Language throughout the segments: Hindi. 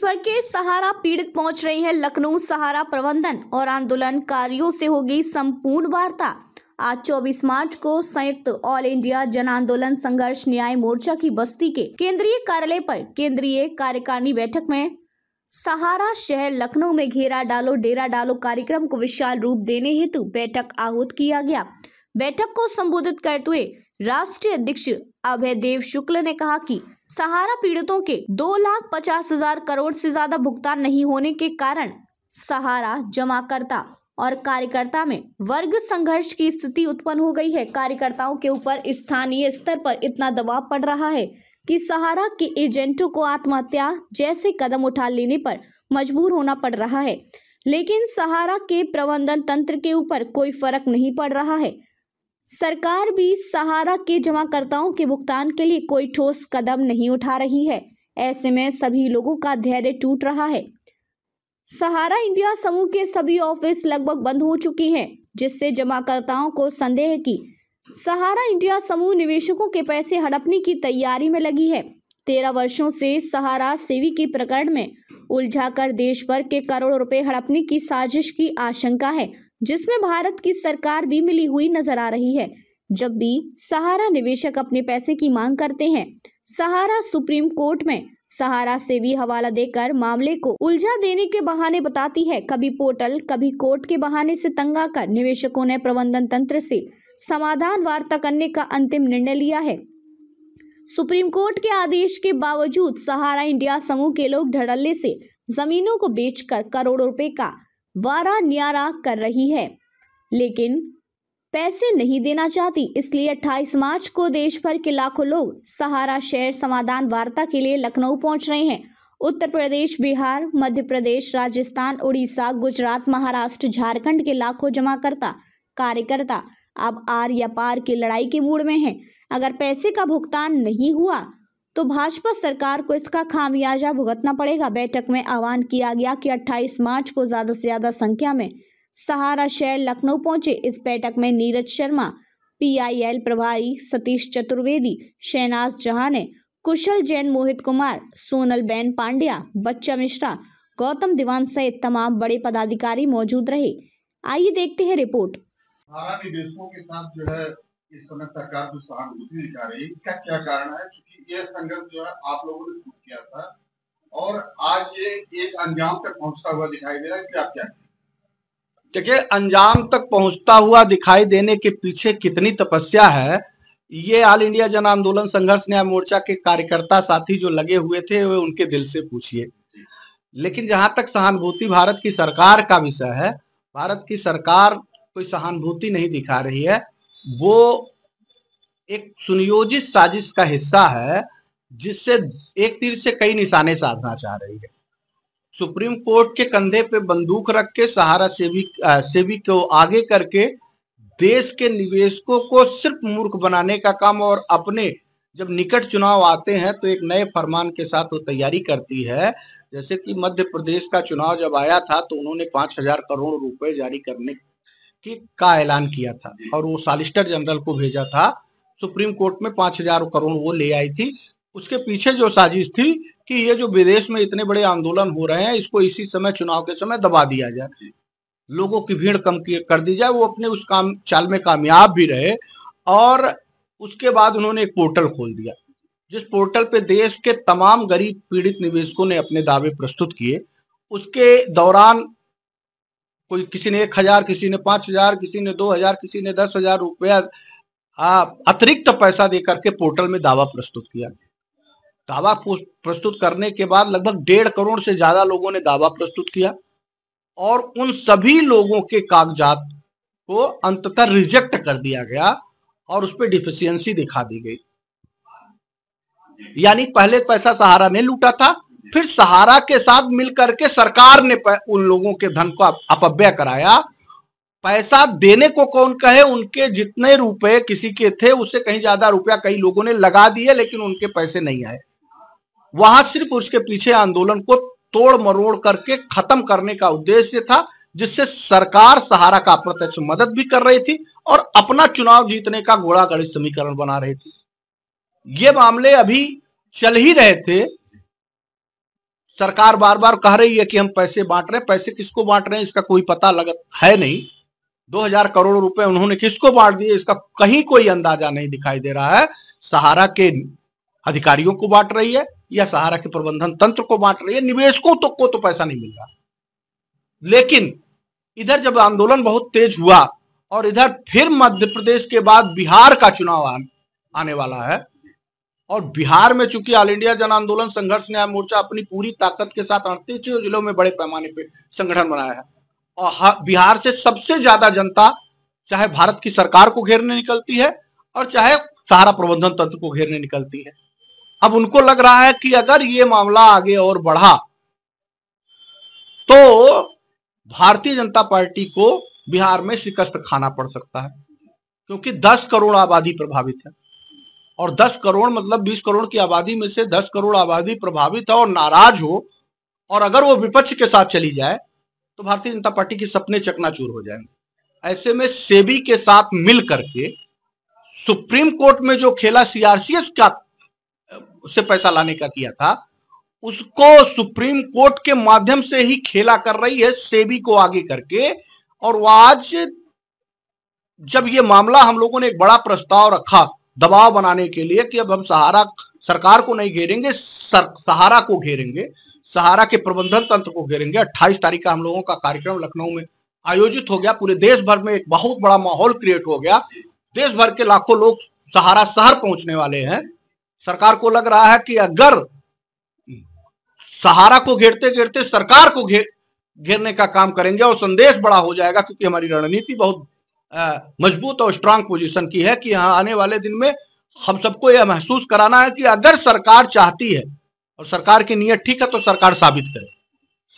भर के सहारा पीड़ित पहुंच रहे हैं लखनऊ। सहारा प्रबंधन और आंदोलनकारियों से होगी संपूर्ण वार्ता। आज 24 मार्च को संयुक्त ऑल इंडिया जन आंदोलन संघर्ष न्याय मोर्चा की बस्ती के केंद्रीय कार्यालय पर केंद्रीय कार्यकारिणी बैठक में सहारा शहर लखनऊ में घेरा डालो डेरा डालो कार्यक्रम को विशाल रूप देने हेतु बैठक आहूत किया गया। बैठक को संबोधित करते हुए राष्ट्रीय अध्यक्ष अभय देव शुक्ल ने कहा कि सहारा पीड़ितों के 2,50,000 करोड़ से ज्यादा भुगतान नहीं होने के कारण सहारा जमाकर्ता और कार्यकर्ता में वर्ग संघर्ष की स्थिति उत्पन्न हो गई है। कार्यकर्ताओं के ऊपर स्थानीय स्तर पर इतना दबाव पड़ रहा है कि सहारा के एजेंटों को आत्महत्या जैसे कदम उठा लेने पर मजबूर होना पड़ रहा है, लेकिन सहारा के प्रबंधन तंत्र के ऊपर कोई फर्क नहीं पड़ रहा है। सरकार भी सहारा के जमाकर्ताओं के भुगतान के लिए कोई ठोस कदम नहीं उठा रही है। ऐसे में सभी लोगों का धैर्य टूट रहा है। सहारा इंडिया समूह के सभी ऑफिस लगभग बंद हो चुके हैं, जिससे जमाकर्ताओं को संदेह है कि सहारा इंडिया समूह निवेशकों के पैसे हड़पने की तैयारी में लगी है। 13 वर्षों से सहारा सेवी के प्रकरण में उलझाकर देश भर के करोड़ों रुपए हड़पने की साजिश की आशंका है, जिसमें भारत की सरकार भी मिली हुई नजर आ रही है। जब भी सहारा निवेशक अपने पैसे की मांग करते हैं, सहारा सुप्रीम कोर्ट में सहारा सेवी हवाला देकर मामले को उलझा देने के बहाने बताती है। कभी पोर्टल कभी कोर्ट के बहाने से तंग आकर निवेशकों ने प्रबंधन तंत्र से समाधान वार्ता करने का अंतिम निर्णय लिया है। सुप्रीम कोर्ट के आदेश के बावजूद सहारा इंडिया समूह के लोग धड़ल्ले से जमीनों को बेचकर करोड़ों रुपए का वारा न्यारा कर रही है, लेकिन पैसे नहीं देना चाहती। इसलिए 28 मार्च को देश भर के लाखों लोग सहारा शहर समाधान वार्ता के लिए लखनऊ पहुंच रहे हैं। उत्तर प्रदेश, बिहार, मध्य प्रदेश, राजस्थान, उड़ीसा, गुजरात, महाराष्ट्र, झारखंड के लाखों जमाकर्ता कार्यकर्ता अब आर या पार की लड़ाई के मूड में हैं। अगर पैसे का भुगतान नहीं हुआ तो भाजपा सरकार को इसका खामियाजा भुगतना पड़ेगा। बैठक में आह्वान किया गया कि 28 मार्च को ज्यादा से ज्यादा संख्या में सहारा शहर लखनऊ पहुंचे। इस बैठक में नीरज शर्मा, PIL प्रभारी सतीश चतुर्वेदी, शहनाज जहां ने, कुशल जैन, मोहित कुमार, सोनल बेन पांड्या, बच्चा मिश्रा, गौतम दीवान सहित तमाम बड़े पदाधिकारी मौजूद रहे। आइए देखते हैं रिपोर्ट। सहारा निवेशकों के साथ जो है इस समय सरकार जो सहानुभूति दिखा रही है, इसका क्या कारण है? क्योंकि ये संघर्ष जो है आप लोगों ने शुरू किया था और आज ये एक अंजाम तक पहुंचता हुआ दिखाई दे रहा है कि आप क्या देखिए, अंजाम तक पहुंचता हुआ दिखाई देने के पीछे कितनी तपस्या है, ये ऑल इंडिया जन आंदोलन संघर्ष न्याय मोर्चा के कार्यकर्ता साथी जो लगे हुए थे वे उनके दिल से पूछिए। लेकिन जहां तक सहानुभूति भारत की सरकार का विषय है, भारत की सरकार कोई सहानुभूति नहीं दिखा रही है। वो एक सुनियोजित साजिश का हिस्सा है, जिससे एक तीर से कई निशाने साधना चाह रही है। सुप्रीम कोर्ट के कंधे पे बंदूक रख के सहारा सेवी को आगे करके देश के निवेशकों को सिर्फ मूर्ख बनाने का काम, और अपने जब निकट चुनाव आते हैं तो एक नए फरमान के साथ वो तैयारी करती है। जैसे कि मध्य प्रदेश का चुनाव जब आया था तो उन्होंने 5,000 करोड़ रुपए जारी करने का ऐलान किया था और वो सॉलिसिटर जनरल को भेजा था। सुप्रीम कोर्ट में 5,000 करोड़ वो ले आई थी। उसके पीछे जो साजिश थी कि ये जो विदेश में इतने बड़े आंदोलन हो रहे हैं, इसको इसी समय चुनाव के समय दबा दिया जाए, लोगों की भीड़ कम कर दी जाए। वो अपने उस काम चाल में कामयाब भी रहे और उसके बाद उन्होंने एक पोर्टल खोल दिया, जिस पोर्टल पे देश के तमाम गरीब पीड़ित निवेशकों ने अपने दावे प्रस्तुत किए। उसके दौरान कोई किसी ने 1,000, किसी ने 5,000, किसी ने 2,000, किसी ने 10,000 रुपया अतिरिक्त पैसा देकर के पोर्टल में दावा प्रस्तुत किया। दावा प्रस्तुत करने के बाद लगभग 1.5 करोड़ से ज्यादा लोगों ने दावा प्रस्तुत किया और उन सभी लोगों के कागजात को अंततः रिजेक्ट कर दिया गया और उस पर डिफिशियंसी दिखा दी गई। यानी पहले पैसा सहारा ने लूटा था, फिर सहारा के साथ मिलकर के सरकार ने उन लोगों के धन को अपव्यय कराया। पैसा देने को कौन कहे, उनके जितने रुपए किसी के थे उससे कहीं ज्यादा रुपया कई लोगों ने लगा दिए, लेकिन उनके पैसे नहीं आए। वहां सिर्फ उसके पीछे आंदोलन को तोड़ मरोड़ करके खत्म करने का उद्देश्य था, जिससे सरकार सहारा का अप्रत्यक्ष मदद भी कर रही थी और अपना चुनाव जीतने का घोड़ा गणित समीकरण बना रही थी। ये मामले अभी चल ही रहे थे। सरकार बार बार कह रही है कि हम पैसे बांट रहे हैं, पैसे किसको बांट रहे हैं इसका कोई पता है नहीं। 2000 करोड़ रुपए उन्होंने किसको बांट दिए इसका कहीं कोई अंदाजा नहीं दिखाई दे रहा है। सहारा के अधिकारियों को बांट रही है या सहारा के प्रबंधन तंत्र को बांट रही है, निवेशकों को तो पैसा नहीं मिल रहा। लेकिन इधर जब आंदोलन बहुत तेज हुआ और इधर फिर मध्य प्रदेश के बाद बिहार का चुनाव आने वाला है, और बिहार में चूंकि ऑल इंडिया जन आंदोलन संघर्ष न्याय मोर्चा अपनी पूरी ताकत के साथ 38 जिलों में बड़े पैमाने पे संगठन बनाया है, और बिहार से सबसे ज्यादा जनता चाहे भारत की सरकार को घेरने निकलती है और चाहे सहारा प्रबंधन तंत्र को घेरने निकलती है। अब उनको लग रहा है कि अगर ये मामला आगे और बढ़ा तो भारतीय जनता पार्टी को बिहार में शिकस्त खाना पड़ सकता है, क्योंकि 10 करोड़ आबादी प्रभावित है, और 10 करोड़ मतलब 20 करोड़ की आबादी में से 10 करोड़ आबादी प्रभावित है और नाराज हो, और अगर वो विपक्ष के साथ चली जाए तो भारतीय जनता पार्टी के सपने चकनाचूर हो जाएंगे। ऐसे में सेबी के साथ मिल करके सुप्रीम कोर्ट में जो खेला सीआरसीएस का से पैसा लाने का किया था, उसको सुप्रीम कोर्ट के माध्यम से ही खेला कर रही है सेबी को आगे करके। और वो आज जब ये मामला हम लोगों ने एक बड़ा प्रस्ताव रखा दबाव बनाने के लिए कि अब हम सहारा सरकार को नहीं घेरेंगे, सहारा को घेरेंगे, सहारा के प्रबंधन तंत्र को घेरेंगे। 28 तारीख का हम लोगों का कार्यक्रम लखनऊ में आयोजित हो गया। पूरे देश भर में एक बहुत बड़ा माहौल क्रिएट हो गया। देश भर के लाखों लोग सहारा शहर पहुंचने वाले हैं। सरकार को लग रहा है कि अगर सहारा को घेरते घेरते सरकार को घेरने का काम करेंगे और संदेश बड़ा हो जाएगा, क्योंकि हमारी रणनीति बहुत मजबूत और स्ट्रांग पोजीशन की है कि यहाँ आने वाले दिन में हम सबको यह महसूस कराना है कि अगर सरकार चाहती है और सरकार की नीयत ठीक है तो सरकार साबित करे।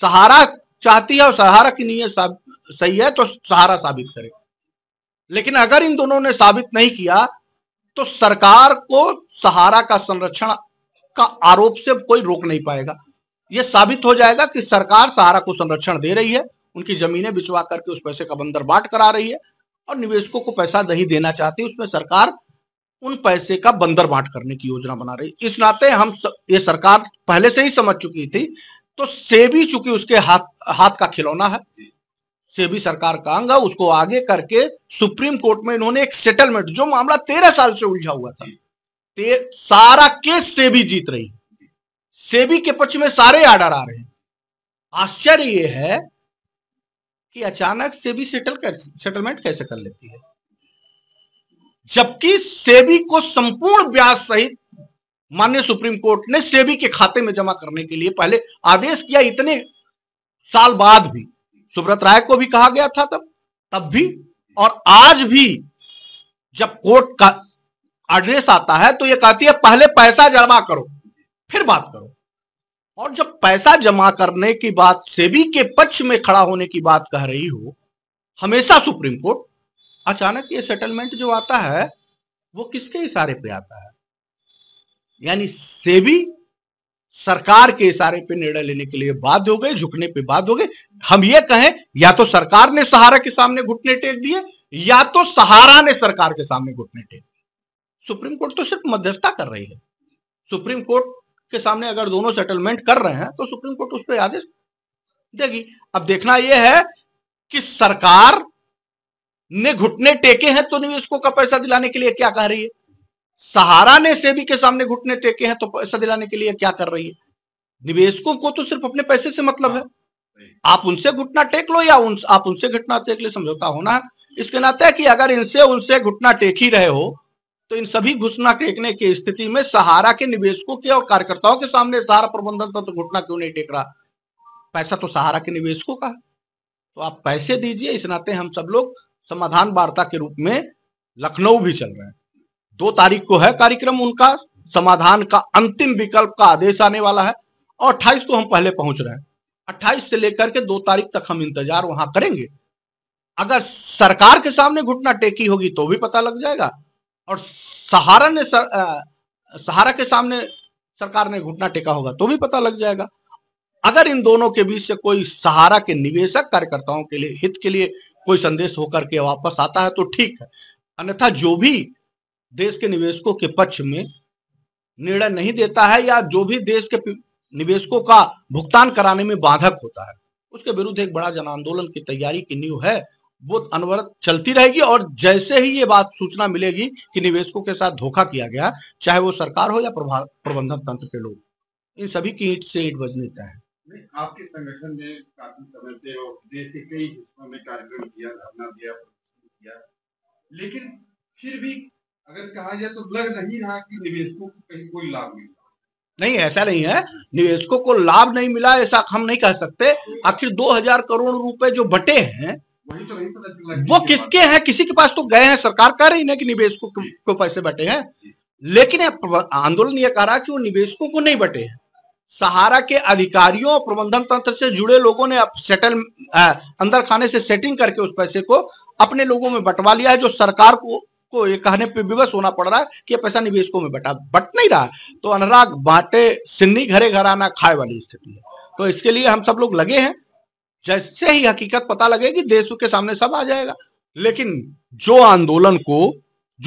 सहारा चाहती है और सहारा की नीयत सही है तो सहारा साबित करे। लेकिन अगर इन दोनों ने साबित नहीं किया तो सरकार को सहारा का संरक्षण का आरोप से कोई रोक नहीं पाएगा। यह साबित हो जाएगा कि सरकार सहारा को संरक्षण दे रही है, उनकी जमीनें बिचवा करके उस पैसे का बंदरबाट करा रही है, और निवेशकों को पैसा नहीं देना चाहती, उसमें सरकार उन पैसे का बंदरबाट करने की योजना बना रही। इस नाते ये सरकार पहले से ही समझ चुकी थी। तो सेबी चूंकि उसके हाथ का खिलौना है, सेबी सरकार का अंग है, उसको आगे करके सुप्रीम कोर्ट में इन्होंने एक सेटलमेंट, जो मामला 13 साल से उलझा हुआ था, सारा केस सेबी जीत रही, सेबी के पक्ष में सारे आर्डर आ रहे हैं। आश्चर्य यह है कि अचानक सेबी सेटलमेंट कैसे कर लेती है, जबकि सेबी को संपूर्ण ब्याज सहित माननीय सुप्रीम कोर्ट ने सेबी के खाते में जमा करने के लिए पहले आदेश किया। इतने साल बाद भी सुब्रत राय को भी कहा गया था तब भी, और आज भी जब कोर्ट का आदेश आता है तो यह कहती है पहले पैसा जमा करो फिर बात करो। और जब पैसा जमा करने की बात, सेबी के पक्ष में खड़ा होने की बात कह रही हो हमेशा सुप्रीम कोर्ट, अचानक ये सेटलमेंट जो आता है वो किसके इशारे पे आता है? यानी सेबी सरकार के इशारे पे निर्णय लेने के लिए बाध्य हो गए, झुकने पे बाध्य हो गए। हम ये कहें या तो सरकार ने सहारा के सामने घुटने टेक दिए या तो सहारा ने सरकार के सामने घुटने टेक दिए। सुप्रीम कोर्ट तो सिर्फ मध्यस्थता कर रही है। सुप्रीम कोर्ट के सामने अगर दोनों सेटलमेंट कर रहे हैं तो सुप्रीम कोर्ट उस पर आदेश देगी। अब देखना यह है कि सरकार ने घुटने टेके हैं तो निवेशकों का पैसा दिलाने के लिए क्या कह रही है, सहारा ने सेबी के सामने घुटने टेके हैं तो पैसा दिलाने के लिए क्या कर रही है। निवेशकों को तो सिर्फ अपने पैसे से मतलब है, आप उनसे घुटना टेक लो या आप उनसे घुटना टेक ले, समझौता होना है। इसके नाते कि अगर इनसे उनसे घुटना टेक ही रहे हो तो इन सभी घुटना टेकने की स्थिति में सहारा के निवेशकों के और कार्यकर्ताओं के सामने सहारा प्रबंधन तंत्र घुटना क्यों नहीं टेक रहा? पैसा तो सहारा के निवेशकों का है, तो आप पैसे दीजिए। इस नाते हम सब लोग समाधान वार्ता के रूप में लखनऊ भी चल रहे हैं। 2 तारीख को है कार्यक्रम उनका, समाधान का अंतिम विकल्प का आदेश आने वाला है, और 28 को हम पहले पहुंच रहे हैं। 28 से लेकर के 2 तारीख तक हम इंतजार वहां करेंगे। अगर सरकार के सामने घुटना टेकी होगी तो भी पता लग जाएगा, और सहारा के सामने सरकार ने घुटना टेका होगा तो भी पता लग जाएगा। अगर इन दोनों के बीच से कोई सहारा के निवेशक कार्यकर्ताओं के लिए हित के लिए कोई संदेश होकर के वापस आता है तो ठीक है, अन्यथा जो भी देश के निवेशकों के पक्ष में निर्णय नहीं देता है या जो भी देश के निवेशकों का भुगतान कराने में बाधक होता है, उसके विरुद्ध एक बड़ा जन आंदोलन की तैयारी की नींव है, वो अनवरत चलती रहेगी। और जैसे ही ये बात सूचना मिलेगी कि निवेशकों के साथ धोखा किया गया, चाहे वो सरकार हो या प्रबंधन तंत्र के लोग, इन सभी की ईंट से ईंट बजनी तय है। आपके संगठन ने काफी समय से और देश के कई हिस्सों में कार्यक्रम किया, धरना दिया, लेकिन फिर भी अगर कहा जाए तो लग नहीं रहा कि निवेशकों को कहीं कोई लाभ मिला। नहीं, ऐसा नहीं है, निवेशकों को लाभ नहीं मिला ऐसा हम नहीं कह सकते। आखिर 2000 करोड़ रुपए जो बटे हैं वही तो नहीं पता चला वो किसके हैं, किसी के पास तो गए हैं। सरकार कह रही है कि निवेशकों को पैसे बटे हैं, लेकिन आंदोलन ये कह रहा है कि वो निवेशकों को नहीं बटे हैं। सहारा के अधिकारियों और प्रबंधन तंत्र से जुड़े लोगों ने अंदर खाने से सेटिंग करके उस पैसे को अपने लोगों में बंटवा लिया है, जो सरकार को ये कहने पे विवश होना पड़ रहा है कि ये पैसा निवेशकों में बट नहीं रहा है। तो अनुराग बांटे सिन्नी घरे घर आना खाए वाली स्थिति है। तो इसके लिए हम सब लोग लगे हैं, जैसे ही हकीकत पता लगेगी देश के सामने सब आ जाएगा। लेकिन जो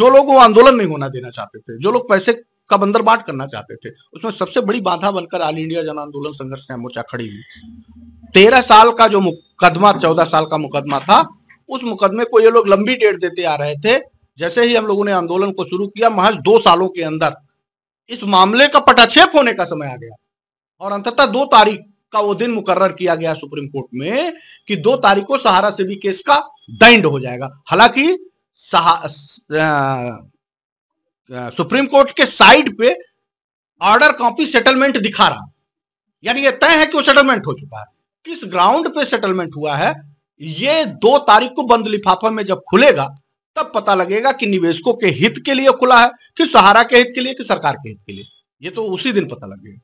लोग वो आंदोलन नहीं होना देना चाहते थे, जो लोग पैसे का बंदर बांट करना चाहते थे, उसमें सबसे बड़ी बाधा बनकर ऑल इंडिया जन आंदोलन संघर्ष न्याय मोर्चा खड़ी हुई। 13 साल का जो मुकदमा, 14 साल का मुकदमा था, उस मुकदमे को ये लोग लंबी डेट देते आ रहे थे। जैसे ही हम लोगों ने आंदोलन को शुरू किया, महज 2 सालों के अंदर इस मामले का पटाक्षेप होने का समय आ गया और अंततः 2 तारीख का वो दिन मुकर्रर किया गया सुप्रीम कोर्ट में कि 2 तारीख को सहारा से भी केस का दंड हो जाएगा। हालांकि सुप्रीम कोर्ट के साइड पे ऑर्डर कॉपी सेटलमेंट दिखा रहा, यानी ये तय है कि वो सेटलमेंट हो चुका है। किस ग्राउंड पे सेटलमेंट हुआ है, ये 2 तारीख को बंद लिफाफा में जब खुलेगा तब पता लगेगा कि निवेशकों के हित के लिए खुला है, कि सहारा के हित के लिए, कि सरकार के हित के लिए। ये तो उसी दिन पता लगेगा।